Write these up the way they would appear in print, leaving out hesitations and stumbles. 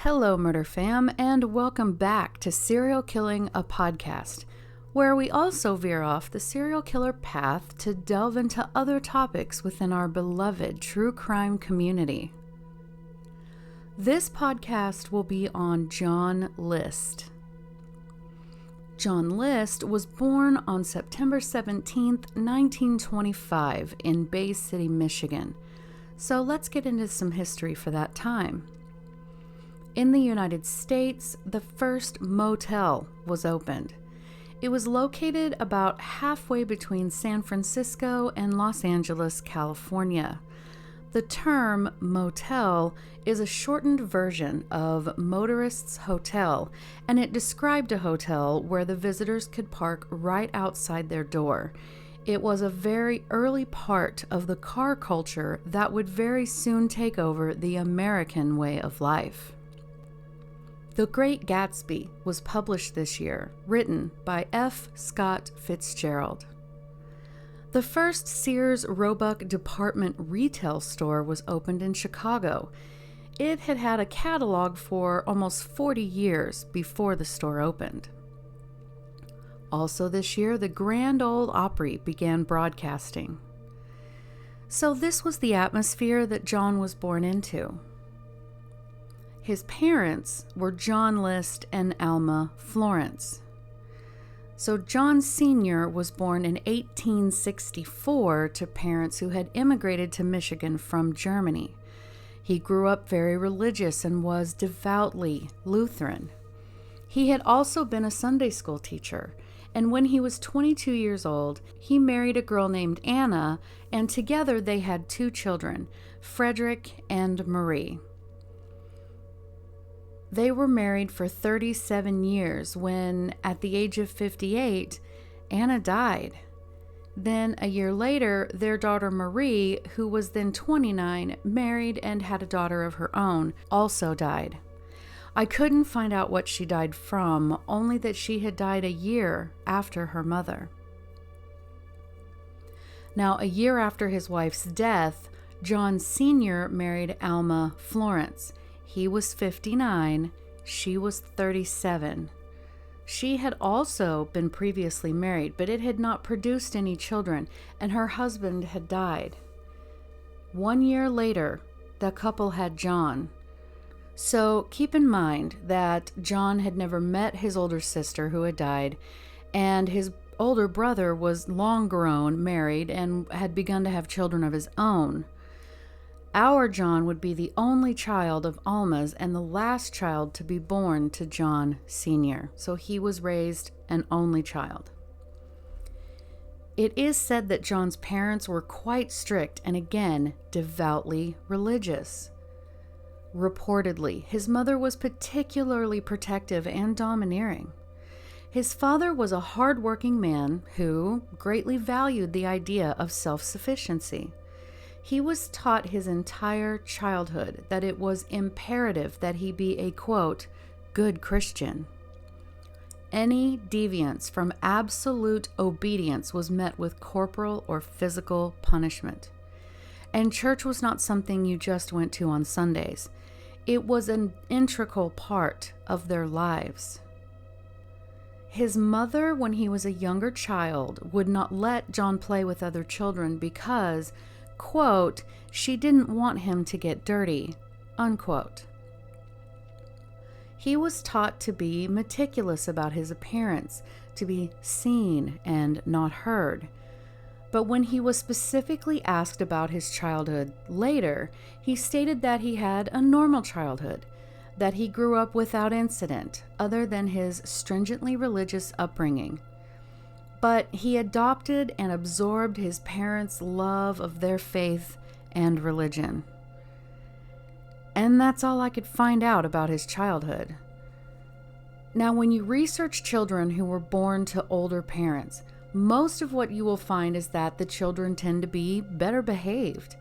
Hello, Murder Fam, and welcome back to Serial Killing, a podcast, where we also veer off the serial killer path to delve into other topics within our beloved true crime community. This podcast will be on John List. John List was born on September 17th, 1925 in Bay City, Michigan. So let's get into some history for that time. In the United States, the first motel was opened. It was located about halfway between San Francisco and Los Angeles, California. The term motel is a shortened version of motorist's hotel, and it described a hotel where the visitors could park right outside their door. It was a very early part of the car culture that would very soon take over the American way of life. The Great Gatsby was published this year, written by F. Scott Fitzgerald. The first Sears Roebuck department retail store was opened in Chicago. It had had a catalog for almost 40 years before the store opened. Also this year, the Grand Ole Opry began broadcasting. So this was the atmosphere that John was born into. His parents were John List and Alma Florence. So John Sr. was born in 1864 to parents who had immigrated to Michigan from Germany. He grew up very religious and was devoutly Lutheran. He had also been a Sunday school teacher, and when he was 22 years old, he married a girl named Anna, and together they had two children, Frederick and Marie. They were married for 37 years when, at the age of 58, Anna died. Then, a year later, their daughter Marie, who was then 29, married and had a daughter of her own, also died. I couldn't find out what she died from, only that she had died a year after her mother. Now, a year after his wife's death, John Sr. married Alma Florence. He was 59, she was 37. She had also been previously married, but it had not produced any children, and her husband had died. 1 year later, the couple had John. So keep in mind that John had never met his older sister who had died, and his older brother was long grown, married, and had begun to have children of his own. Our John would be the only child of Alma's and the last child to be born to John Sr., so he was raised an only child. It is said that John's parents were quite strict and again, devoutly religious. Reportedly, his mother was particularly protective and domineering. His father was a hard-working man who greatly valued the idea of self-sufficiency. He was taught his entire childhood that it was imperative that he be a, quote, good Christian. Any deviance from absolute obedience was met with corporal or physical punishment. And church was not something you just went to on Sundays. It was an integral part of their lives. His mother, when he was a younger child, would not let John play with other children because, quote, she didn't want him to get dirty, unquote. He was taught to be meticulous about his appearance, to be seen and not heard. But when he was specifically asked about his childhood later, he stated that he had a normal childhood, that he grew up without incident, other than his stringently religious upbringing. But he adopted and absorbed his parents' love of their faith and religion. And that's all I could find out about his childhood. Now, when you research children who were born to older parents, most of what you will find is that the children tend to be better behaved.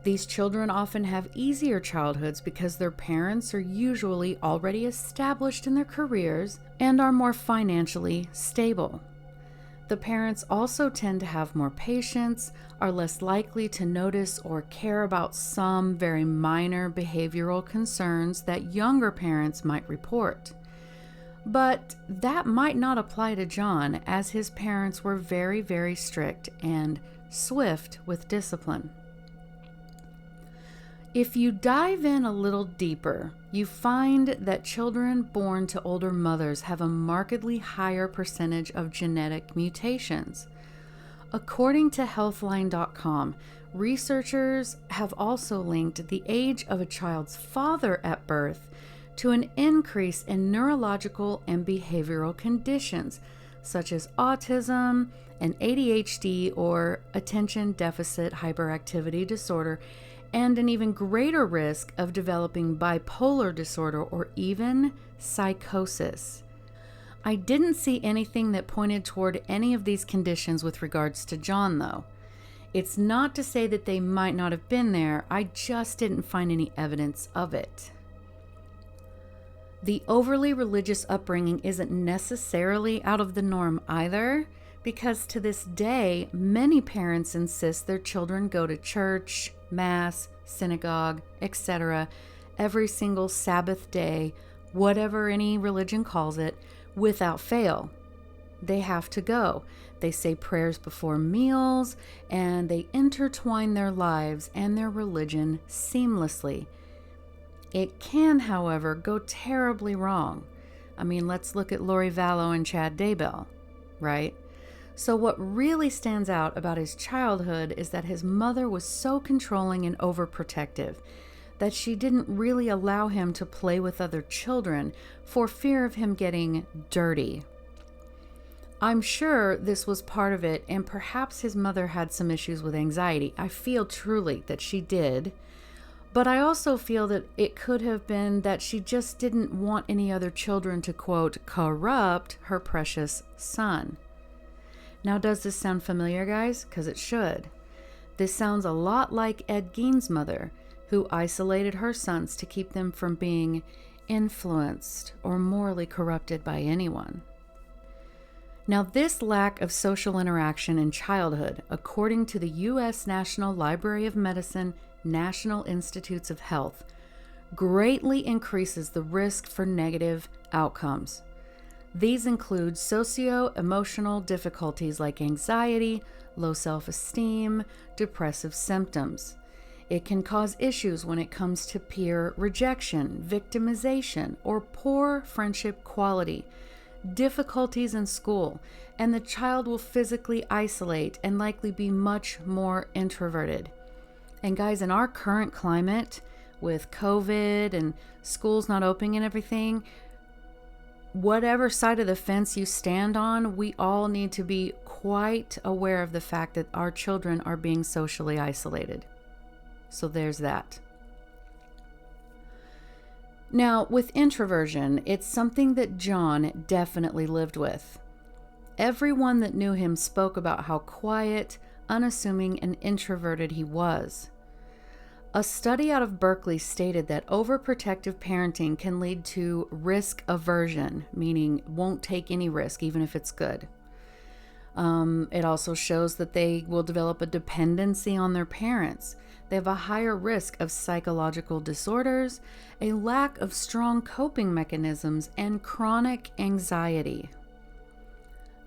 These children often have easier childhoods because their parents are usually already established in their careers and are more financially stable. The parents also tend to have more patience, are less likely to notice or care about some very minor behavioral concerns that younger parents might report. But that might not apply to John, as his parents were very, very strict and swift with discipline. If you dive in a little deeper, you find that children born to older mothers have a markedly higher percentage of genetic mutations. According to Healthline.com, researchers have also linked the age of a child's father at birth to an increase in neurological and behavioral conditions, such as autism and ADHD or attention deficit hyperactivity disorder, and an even greater risk of developing bipolar disorder or even psychosis. I didn't see anything that pointed toward any of these conditions with regards to John, though. It's not to say that they might not have been there, I just didn't find any evidence of it. The overly religious upbringing isn't necessarily out of the norm either, because to this day, many parents insist their children go to church, mass, synagogue, etc. every single Sabbath day, whatever any religion calls it, without fail. They have to go. They say prayers before meals, and they intertwine their lives and their religion seamlessly. It can, however, go terribly wrong. I mean, let's look at Lori Vallow and Chad Daybell, right? So what really stands out about his childhood is that his mother was so controlling and overprotective that she didn't really allow him to play with other children for fear of him getting dirty. I'm sure this was part of it, and perhaps his mother had some issues with anxiety. I feel truly that she did. But I also feel that it could have been that she just didn't want any other children to, quote, corrupt her precious son. Now, does this sound familiar, guys? Because it should. This sounds a lot like Ed Gein's mother, who isolated her sons to keep them from being influenced or morally corrupted by anyone. Now, this lack of social interaction in childhood, according to the U.S. National Library of Medicine National Institutes of Health, greatly increases the risk for negative outcomes. These include socio-emotional difficulties like anxiety, low self-esteem, depressive symptoms. It can cause issues when it comes to peer rejection, victimization, or poor friendship quality, difficulties in school, and the child will physically isolate and likely be much more introverted. And guys, in our current climate, with COVID and schools not opening and everything, whatever side of the fence you stand on, we all need to be quite aware of the fact that our children are being socially isolated. So there's that. Now, with introversion, it's something that John definitely lived with. Everyone that knew him spoke about how quiet, unassuming, and introverted he was. A study out of Berkeley stated that overprotective parenting can lead to risk aversion, meaning won't take any risk, even if it's good. It also shows that they will develop a dependency on their parents. They have a higher risk of psychological disorders, a lack of strong coping mechanisms, and chronic anxiety.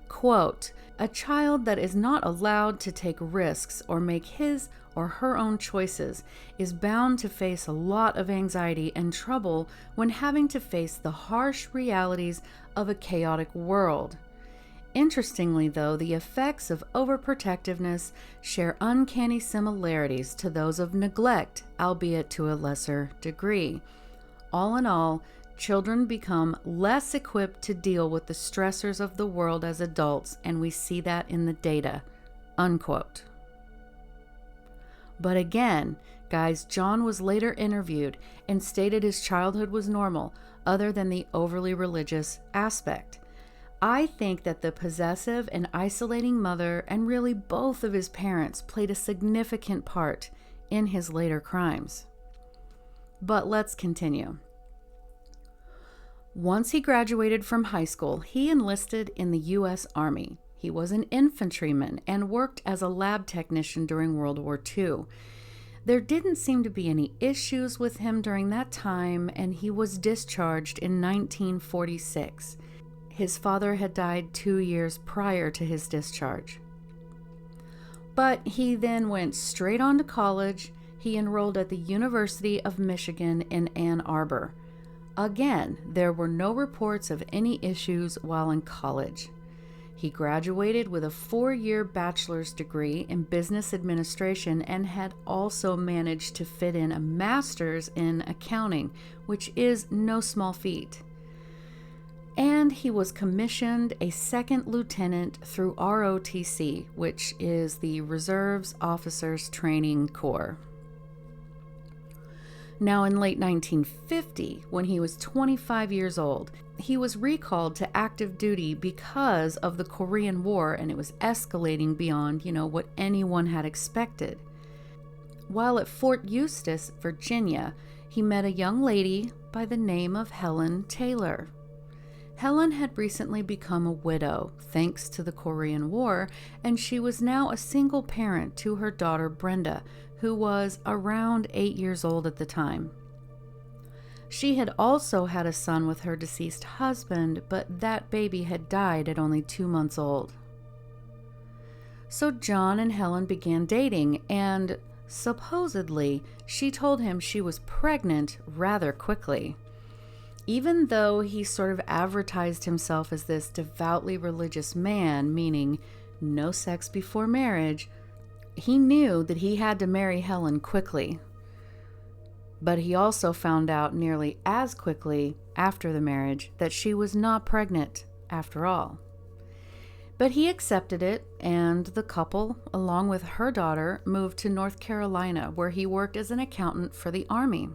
Quote, "A child that is not allowed to take risks or make his or her own choices is bound to face a lot of anxiety and trouble when having to face the harsh realities of a chaotic world. Interestingly, though, the effects of overprotectiveness share uncanny similarities to those of neglect, albeit to a lesser degree. All in all, children become less equipped to deal with the stressors of the world as adults, and we see that in the data." Unquote. But again, guys, John was later interviewed and stated his childhood was normal, other than the overly religious aspect. I think that the possessive and isolating mother, and really both of his parents, played a significant part in his later crimes. But let's continue. Once he graduated from high school, he enlisted in the U.S. Army. He was an infantryman and worked as a lab technician during World War II. There didn't seem to be any issues with him during that time, and he was discharged in 1946. His father had died 2 years prior to his discharge. But he then went straight on to college. He enrolled at the University of Michigan in Ann Arbor. Again, there were no reports of any issues while in college. He graduated with a 4-year bachelor's degree in business administration and had also managed to fit in a master's in accounting, which is no small feat. And he was commissioned a second lieutenant through ROTC, which is the Reserves Officers Training Corps. Now, in late 1950, when he was 25 years old, he was recalled to active duty because of the Korean War, and it was escalating beyond, what anyone had expected. While at Fort Eustis, Virginia, he met a young lady by the name of Helen Taylor. Helen had recently become a widow thanks to the Korean War, and she was now a single parent to her daughter Brenda, who was around 8 years old at the time. She had also had a son with her deceased husband, but that baby had died at only 2 months old. So John and Helen began dating, and supposedly she told him she was pregnant rather quickly. Even though he sort of advertised himself as this devoutly religious man, meaning no sex before marriage, he knew that he had to marry Helen quickly. But he also found out nearly as quickly after the marriage that she was not pregnant after all. But he accepted it, and the couple, along with her daughter, moved to North Carolina, where he worked as an accountant for the Army.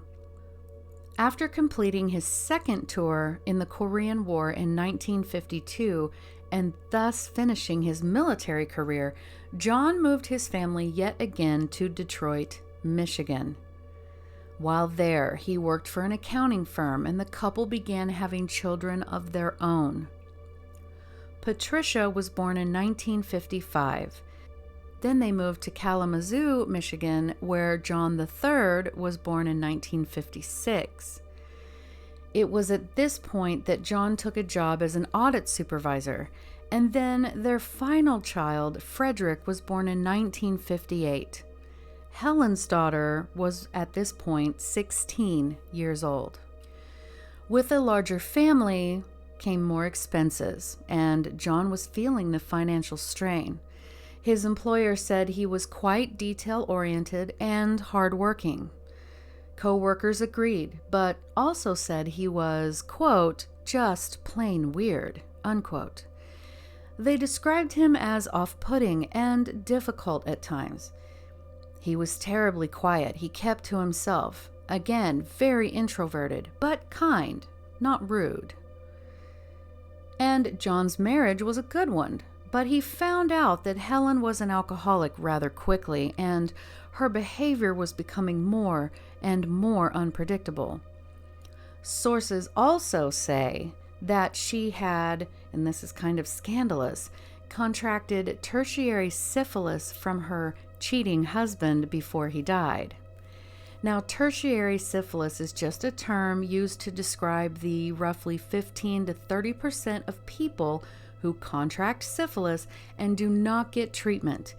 After completing his second tour in the Korean War in 1952, and thus finishing his military career, John moved his family yet again to Detroit, Michigan. While there, he worked for an accounting firm, and the couple began having children of their own. Patricia was born in 1955. Then they moved to Kalamazoo, Michigan, where John III was born in 1956. It was at this point that John took a job as an audit supervisor, and then their final child, Frederick, was born in 1958. Helen's daughter was at this point 16 years old. With a larger family came more expenses, and John was feeling the financial strain. His employer said he was quite detail-oriented and hardworking. Co-workers agreed, but also said he was, quote, just plain weird, unquote. They described him as off-putting and difficult at times. He was terribly quiet. He kept to himself. Again, very introverted, but kind, not rude. And John's marriage was a good one, but he found out that Helen was an alcoholic rather quickly, and her behavior was becoming more and more unpredictable. Sources also say that she had, and this is kind of scandalous, contracted tertiary syphilis from her cheating husband before he died. Now, tertiary syphilis is just a term used to describe the roughly 15 to 30% of people who contract syphilis and do not get treatment.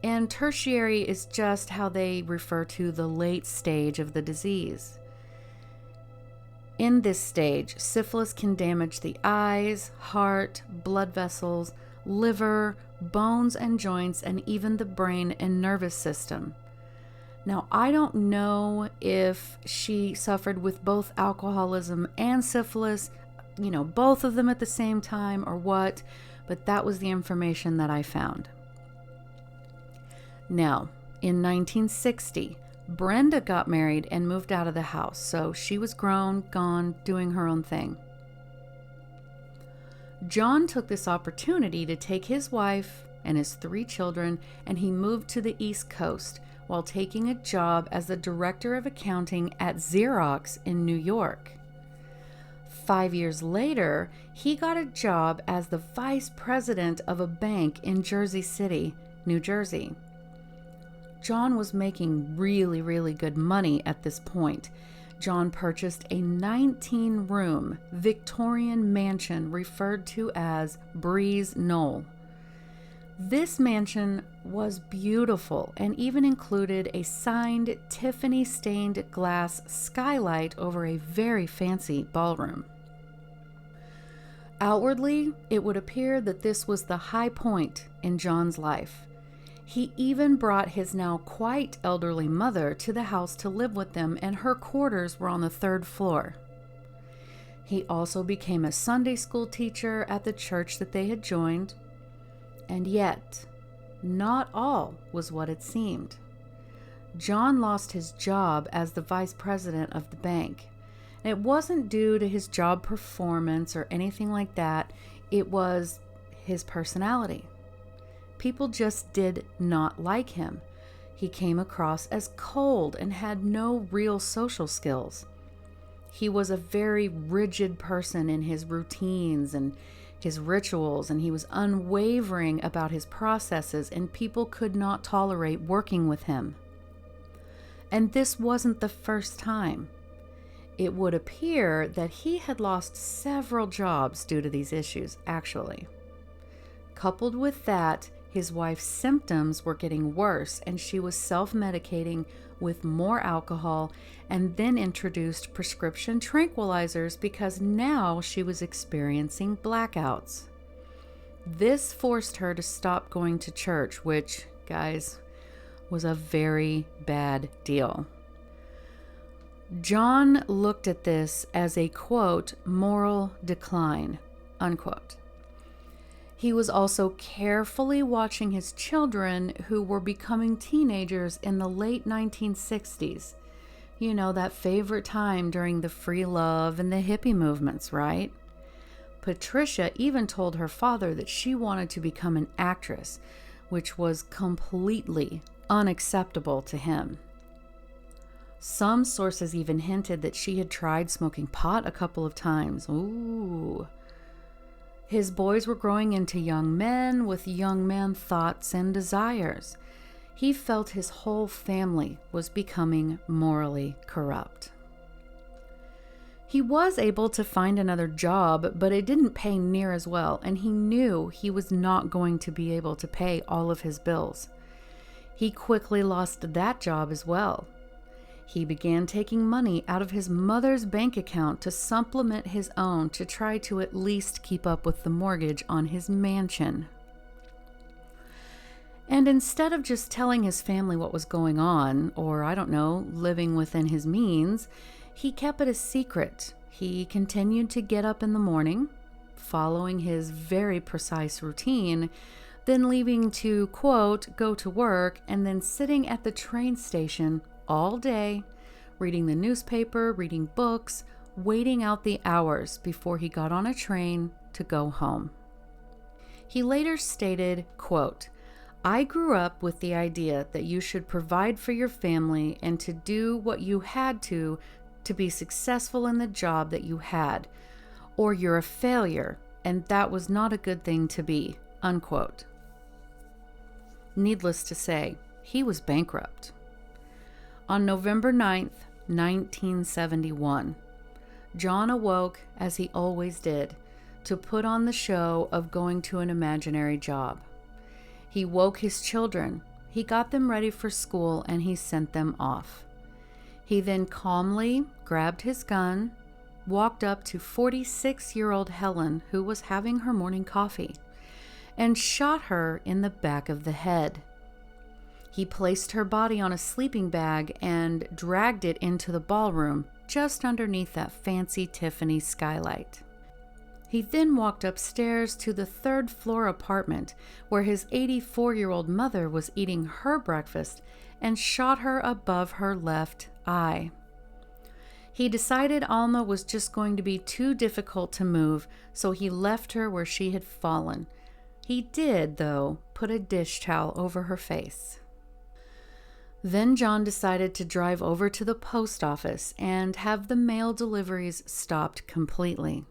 And tertiary is just how they refer to the late stage of the disease. In this stage, syphilis can damage the eyes, heart, blood vessels, liver, bones and joints, and even the brain and nervous system. Now, I don't know if she suffered with both alcoholism and syphilis, both of them at the same time or what, but that was the information that I found. Now, in 1960, Brenda got married and moved out of the house, so she was grown, gone, doing her own thing. John took this opportunity to take his wife and his 3 children, and he moved to the East Coast while taking a job as the director of accounting at Xerox in New York. 5 years later, he got a job as the vice president of a bank in Jersey City, New Jersey. John was making really, really good money at this point. John purchased a 19-room Victorian mansion referred to as Breeze Knoll. This mansion was beautiful and even included a signed Tiffany stained glass skylight over a very fancy ballroom. Outwardly, it would appear that this was the high point in John's life. He even brought his now quite elderly mother to the house to live with them, and her quarters were on the 3rd floor. He also became a Sunday school teacher at the church that they had joined. And yet, not all was what it seemed. John lost his job as the vice president of the bank. And it wasn't due to his job performance or anything like that. It was his personality. People just did not like him. He came across as cold and had no real social skills. He was a very rigid person in his routines and his rituals, and he was unwavering about his processes, and people could not tolerate working with him. And this wasn't the first time. It would appear that he had lost several jobs due to these issues, actually. Coupled with that, his wife's symptoms were getting worse, and she was self-medicating with more alcohol and then introduced prescription tranquilizers because now she was experiencing blackouts. This forced her to stop going to church, which, guys, was a very bad deal. John looked at this as a, quote, moral decline, unquote. He was also carefully watching his children who were becoming teenagers in the late 1960s. You know, that favorite time during the free love and the hippie movements, right? Patricia even told her father that she wanted to become an actress, which was completely unacceptable to him. Some sources even hinted that she had tried smoking pot a couple of times. Ooh. His boys were growing into young men with young man thoughts and desires. He felt his whole family was becoming morally corrupt. He was able to find another job, but it didn't pay near as well, and he knew he was not going to be able to pay all of his bills. He quickly lost that job as well. He began taking money out of his mother's bank account to supplement his own to try to at least keep up with the mortgage on his mansion. And instead of just telling his family what was going on, or I don't know, living within his means, he kept it a secret. He continued to get up in the morning, following his very precise routine, then leaving to, quote, go to work, and then sitting at the train station all day, reading the newspaper, reading books, waiting out the hours before he got on a train to go home. He later stated, quote, I grew up with the idea that you should provide for your family and to do what you had to be successful in the job that you had, or you're a failure, and that was not a good thing to be, unquote. Needless to say, he was bankrupt. On November 9th, 1971, John awoke, as he always did, to put on the show of going to an imaginary job. He woke his children, he got them ready for school, and he sent them off. He then calmly grabbed his gun, walked up to 46-year-old Helen, who was having her morning coffee, and shot her in the back of the head. He placed her body on a sleeping bag and dragged it into the ballroom just underneath that fancy Tiffany skylight. He then walked upstairs to the 3rd floor apartment where his 84-year-old mother was eating her breakfast and shot her above her left eye. He decided Alma was just going to be too difficult to move, so he left her where she had fallen. He did, though, put a dish towel over her face. Then John decided to drive over to the post office and have the mail deliveries stopped completely.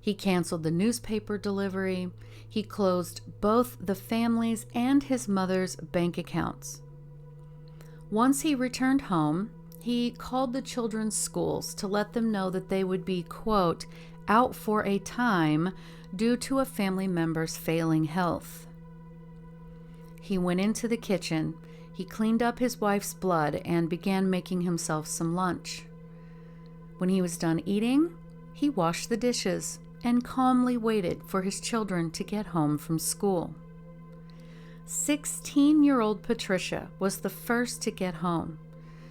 He canceled the newspaper delivery. He closed both the family's and his mother's bank accounts. Once he returned home, he called the children's schools to let them know that they would be, quote, out for a time due to a family member's failing health. He went into the kitchen. He cleaned up his wife's blood and began making himself some lunch. When he was done eating, he washed the dishes and calmly waited for his children to get home from school. 16-year-old Patricia was the first to get home.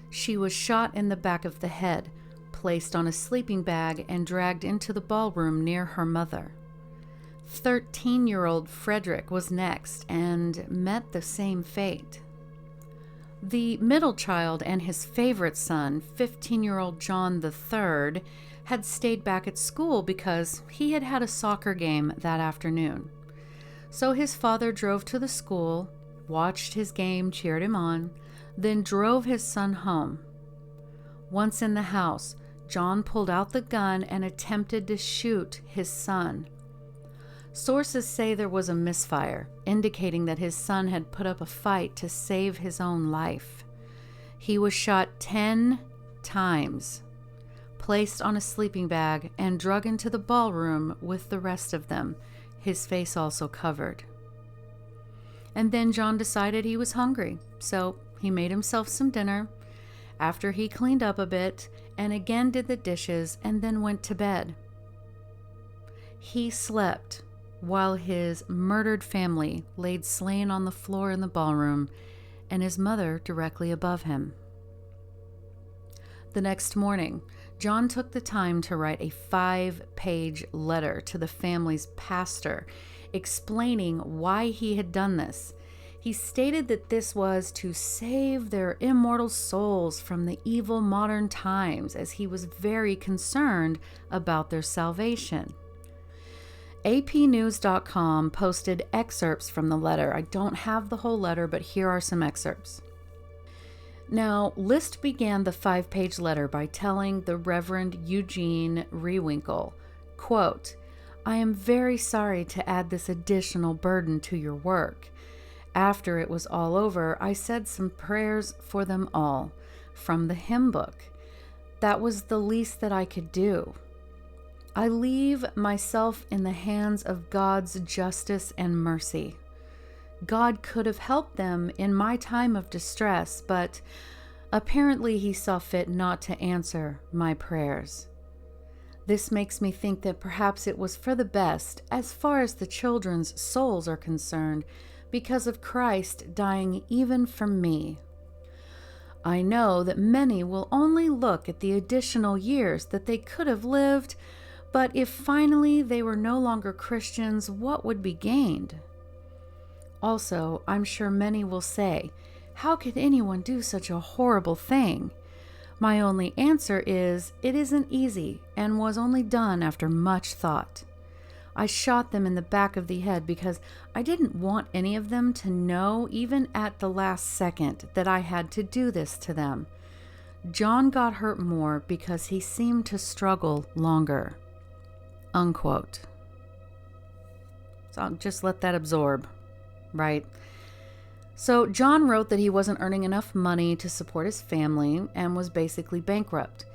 She was shot in the back of the head, placed on a sleeping bag, and dragged into the ballroom near her mother. 13-year-old Frederick was next and met the same fate. The middle child and his favorite son, 15-year-old John III, had stayed back at school because he had had a soccer game that afternoon. So his father drove to the school, watched his game, cheered him on, then drove his son home. Once in the house, John pulled out the gun and attempted to shoot his son. Sources say there was a misfire, indicating that his son had put up a fight to save his own life. He was shot 10 times, placed on a sleeping bag, and dragged into the ballroom with the rest of them, his face also covered. And then John decided he was hungry, so he made himself some dinner. After he cleaned up a bit and again did the dishes and then went to bed. He slept while his murdered family laid slain on the floor in the ballroom and his mother directly above him. The next morning, John took the time to write a 5-page letter to the family's pastor explaining why he had done this. He stated that this was to save their immortal souls from the evil modern times, as he was very concerned about their salvation. APnews.com posted excerpts from the letter. I don't have the whole letter, but here are some excerpts. Now, List began the 5-page letter by telling the Reverend Eugene Rewinkle, quote, I am very sorry to add this additional burden to your work. After it was all over, I said some prayers for them all from the hymn book. That was the least that I could do. I leave myself in the hands of God's justice and mercy. God could have helped them in my time of distress, but apparently he saw fit not to answer my prayers. This makes me think that perhaps it was for the best as far as the children's souls are concerned, because of Christ dying even for me. I know that many will only look at the additional years that they could have lived, but if finally they were no longer Christians, what would be gained? Also, I'm sure many will say, how could anyone do such a horrible thing? My only answer is, it isn't easy and was only done after much thought. I shot them in the back of the head because I didn't want any of them to know, even at the last second, that I had to do this to them. John got hurt more because he seemed to struggle longer. Unquote. So I'll just let that absorb, right? So John wrote that he wasn't earning enough money to support his family and was basically bankrupt.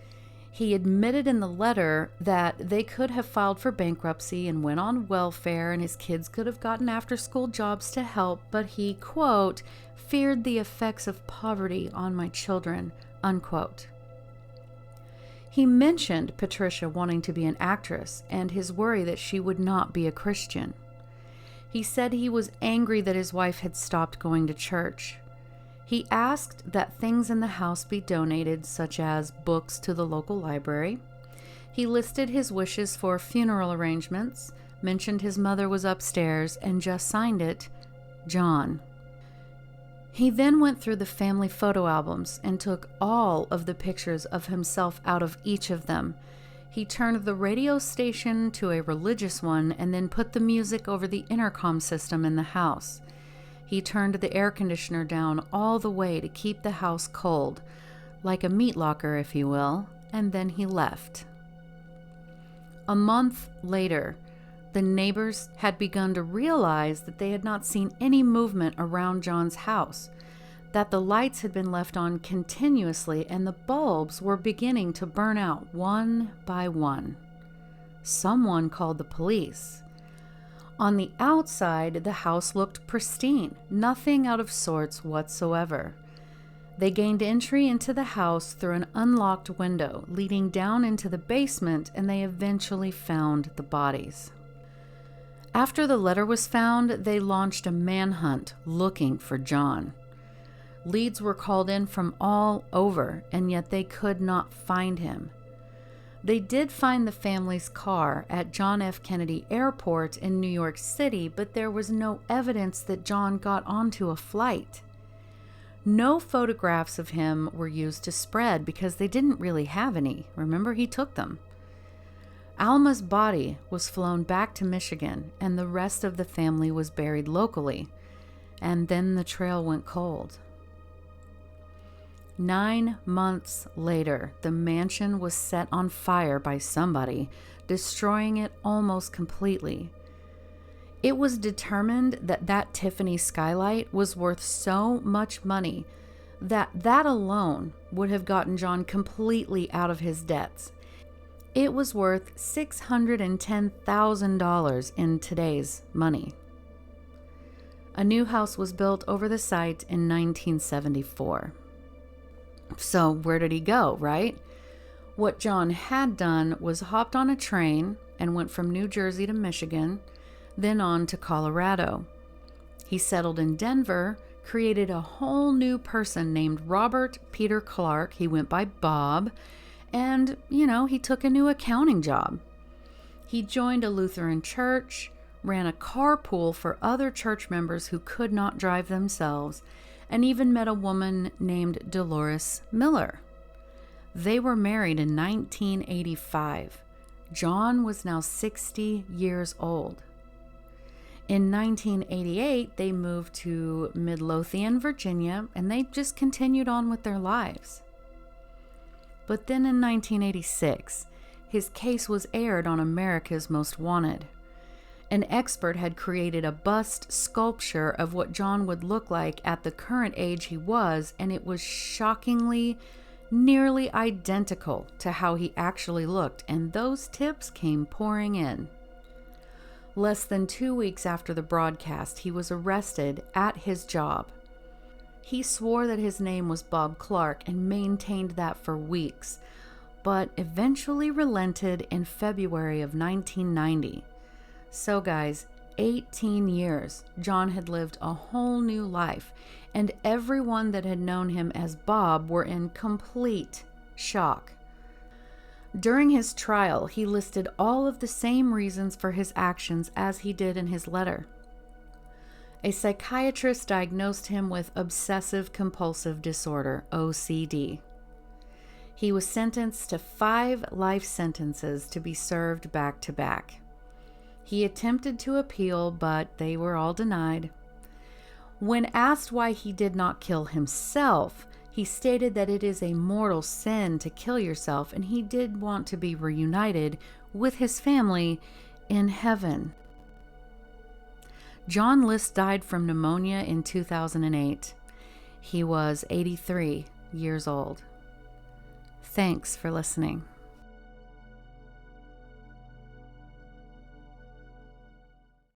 He admitted in the letter that they could have filed for bankruptcy and went on welfare, and his kids could have gotten after-school jobs to help, but he, quote, feared the effects of poverty on my children, unquote. He mentioned Patricia wanting to be an actress and his worry that she would not be a Christian. He said he was angry that his wife had stopped going to church. He asked that things in the house be donated, such as books to the local library. He listed his wishes for funeral arrangements, mentioned his mother was upstairs, and just signed it, John. He then went through the family photo albums and took all of the pictures of himself out of each of them. He turned the radio station to a religious one and then put the music over the intercom system in the house. He turned the air conditioner down all the way to keep the house cold, like a meat locker, if you will, and then he left. A month later, the neighbors had begun to realize that they had not seen any movement around John's house, that the lights had been left on continuously and the bulbs were beginning to burn out one by one. Someone called the police. On the outside, the house looked pristine, nothing out of sorts whatsoever. They gained entry into the house through an unlocked window leading down into the basement, and they eventually found the bodies. After the letter was found, they launched a manhunt looking for John. Leads were called in from all over, and yet they could not find him. They did find the family's car at John F. Kennedy Airport in New York City, but there was no evidence that John got onto a flight. No photographs of him were used to spread because they didn't really have any. Remember, he took them. Alma's body was flown back to Michigan, and the rest of the family was buried locally. And then the trail went cold. 9 months later, the mansion was set on fire by somebody, destroying it almost completely. It was determined that that Tiffany skylight was worth so much money that that alone would have gotten John completely out of his debts. It was worth $610,000 in today's money. A new house was built over the site in 1974. So where did he go, right? What John had done was hopped on a train and went from New Jersey to Michigan, then on to Colorado. He settled in Denver, created a whole new person named Robert Peter Clark. He went by Bob, and, he took a new accounting job. He joined a Lutheran church, ran a carpool for other church members who could not drive themselves, and even met a woman named Dolores Miller. They were married in 1985. John was now 60 years old. In 1988, they moved to Midlothian, Virginia, and they just continued on with their lives. But then in 1986, his case was aired on America's Most Wanted. An expert had created a bust sculpture of what John would look like at the current age he was, and it was shockingly nearly identical to how he actually looked, and those tips came pouring in. Less than 2 weeks after the broadcast, he was arrested at his job. He swore that his name was Bob Clark and maintained that for weeks, but eventually relented in February of 1990. So guys, 18 years, John had lived a whole new life, and everyone that had known him as Bob were in complete shock. During his trial, he listed all of the same reasons for his actions as he did in his letter. A psychiatrist diagnosed him with obsessive-compulsive disorder, OCD. He was sentenced to 5 life sentences to be served back to back. He attempted to appeal, but they were all denied. When asked why he did not kill himself, he stated that it is a mortal sin to kill yourself, and he did want to be reunited with his family in heaven. John List died from pneumonia in 2008. He was 83 years old. Thanks for listening.